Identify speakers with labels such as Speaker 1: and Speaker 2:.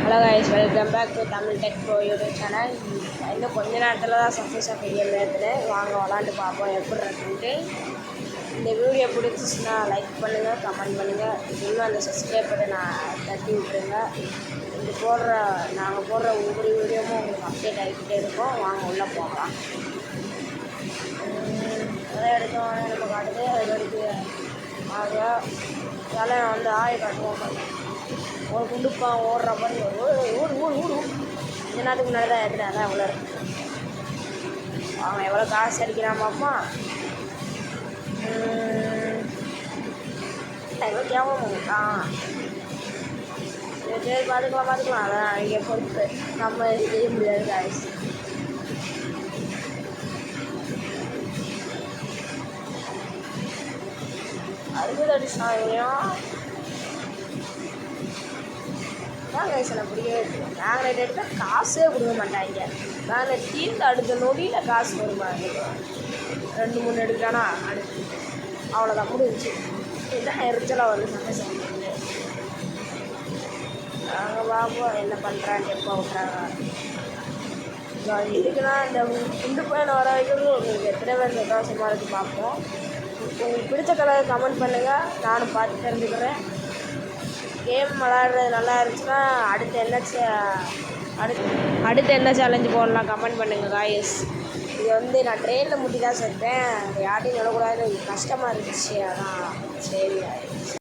Speaker 1: Hello guys, welcome back to Tamil tech bro YouTube channel. இன்னும் கொஞ்ச நேரத்தில் தான் சக்ஸஸ் ஆஃப் வீடியோ ஏற்றுனேன். வாங்க விளாண்டு பார்ப்போம் எப்படி இருக்குன்ட்டு. இந்த வீடியோ பிடிச்சிச்சுன்னா லைக் பண்ணுங்கள், கமெண்ட் பண்ணுங்கள். இன்னும் அந்த சப்ஸ்கிரைப் பண்ணி தட்டி விட்டுருங்க. நாங்கள் போடுற ஒவ்வொரு வீடியோவும் உங்களுக்கு அப்டேட் ஆகிக்கிட்டே இருக்கும். வாங்க உள்ளே போகலாம். எதை எடுத்தோம் நம்ம காட்டுது அது வரைக்கும் ஆக வேலை வந்து ஆய காட்டுவோம். ஒரு குண்டுப்பான் ஓடுற மாதிரி ஊடு கொஞ்ச நேரத்துக்கு முன்னாடி தான் ஏற்றுனேன். அதான் எவ்வளோ இருக்கு. அவன் எவ்வளோ காசு அடிக்கிறான் பாப்பா. எவ்வளோ கேவலம் சரி பார்த்துக்கலாம். அதான் இங்கே பொறுத்து நம்ம செய்ய முடியாது காசு. அறுபது அடிச்சான் இவனையும். கைஸ் எனக்கு பிடிக்கவே இருக்கு. மேக்னெட் எடுத்தால் காசே கொடுக்க மாட்டாங்க. மேக்னெட் தீர்ந்து அடுத்த நொடியில் காசு வருவாங்க. 2-3 எடுக்கிறானா அடுத்து அவ்வளோதான் முடிஞ்சிச்சு. இதுதான் எரிச்சலாக வருது சந்தோஷம். நாங்கள் பார்ப்போம் என்ன பண்ணுறான்னு எப்போ விட்றாங்க. இதுக்குன்னா இந்த குண்டு பயன் வர வைக்கிறது உங்களுக்கு எத்தனை பேர் சந்தோஷமாக இருக்குது பார்ப்போம். உங்களுக்கு பிடிச்ச கலர் கமெண்ட் பண்ணுங்கள், நானும் பார்த்து தெரிஞ்சுக்கிறேன். கேம் விளாட்றது நல்லா இருந்துச்சுன்னா அடுத்து என்ன சேலஞ்சு போடலாம் கமெண்ட் பண்ணுங்கள் காய்ஸ். இது வந்து நான் ட்ரெயினில் முட்டி தான் செஞ்சேன். யார்ட்டையும் சொல்லக்கூடாது, கஷ்டமாக இருந்துச்சு. அதான் சரி.